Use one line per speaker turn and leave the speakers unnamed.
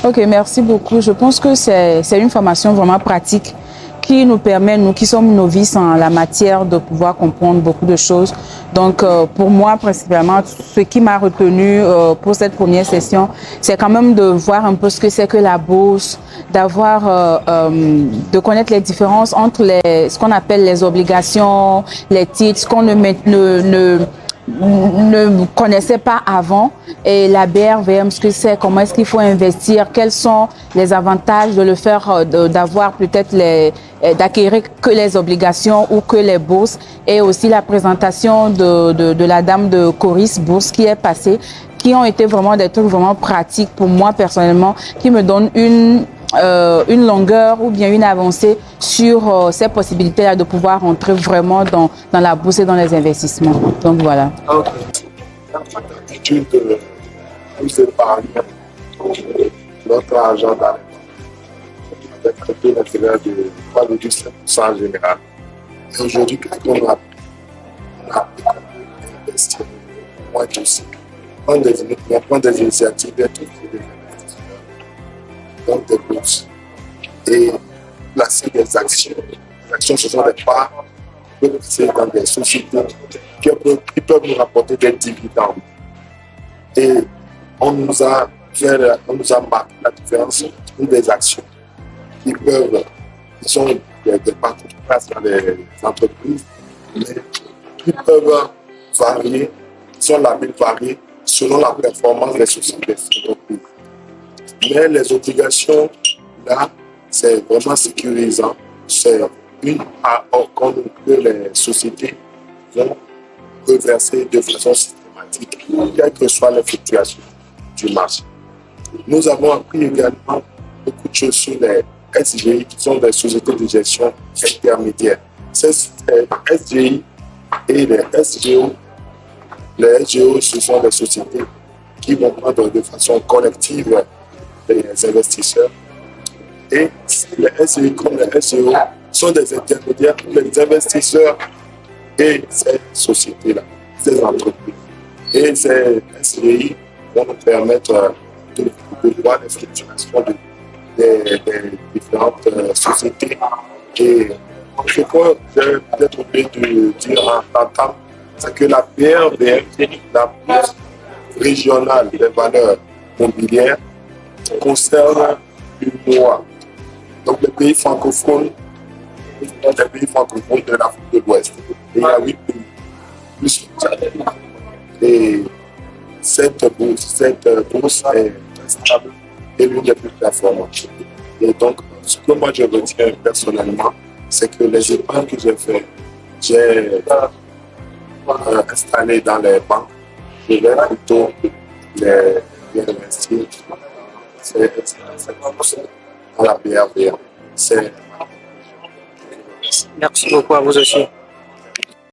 Ok, merci beaucoup. Je pense que c'est une formation vraiment pratique qui nous permet, nous qui sommes novices en la matière, de pouvoir comprendre beaucoup de choses. Donc, pour moi, principalement, ce qui m'a retenu pour cette première session, c'est quand même de voir un peu ce que c'est que la bourse, de connaître les différences entre ce qu'on appelle les obligations, les titres, ce qu'on ne connaissais pas avant, et la BRVM, ce que c'est, comment est-ce qu'il faut investir, quels sont les avantages de le faire, d'avoir peut-être d'acquérir que les obligations ou que les bourses, et aussi la présentation de la dame de Coris Bourse qui est passée, qui ont été vraiment des trucs vraiment pratiques pour moi personnellement, qui me donnent une longueur ou bien une avancée sur ces possibilités-là de pouvoir rentrer vraiment dans la bourse et dans les investissements. Donc voilà.
Ok. L'habitude de nous épargner notre argent dans avec un taux d'intérêt de 3,5% en général. Et aujourd'hui, qu'est-ce qu'on a? On a investi moins de aussi. On prend des initiatives d'être des investisseurs, donc des bourses, et placer des actions. Les actions, ce sont des parts placées dans des sociétés qui peuvent nous rapporter des dividendes. Et on nous a marqué la différence entre des actions qui sont des parties qui passent dans les entreprises, mais qui peuvent varier, sont labels variés selon la performance des sociétés. Mais les obligations, là, c'est vraiment sécurisant. C'est une part que les sociétés vont reverser de façon systématique, quelles que soient les fluctuations du marché. Nous avons appris également beaucoup de choses sur les SGI, qui sont des sociétés de gestion intermédiaires. Ces SGI et les SGO, ce sont des sociétés qui vont prendre de façon collective les investisseurs. Et les SGI comme les SGO sont des intermédiaires pour les investisseurs et ces sociétés-là, ces entreprises. Et ces SGI vont nous permettre de voir les fluctuations des différentes sociétés. Et ce que j'ai peut-être oublié de dire en temps, c'est que la BRVM, la bourse régionale des valeurs mobilières, concerne l'UMOA. Donc les pays francophones, de l'Afrique de l'Ouest. Et il y a 8 pays, plus le Tchad. Et cette bourse est très stable et l'une des plus performantes. Et donc, ce que moi je retiens personnellement, c'est que les épargnes que j'ai installées dans les banques, je vais plutôt les investir dans la BRVM.
Merci beaucoup à vous aussi.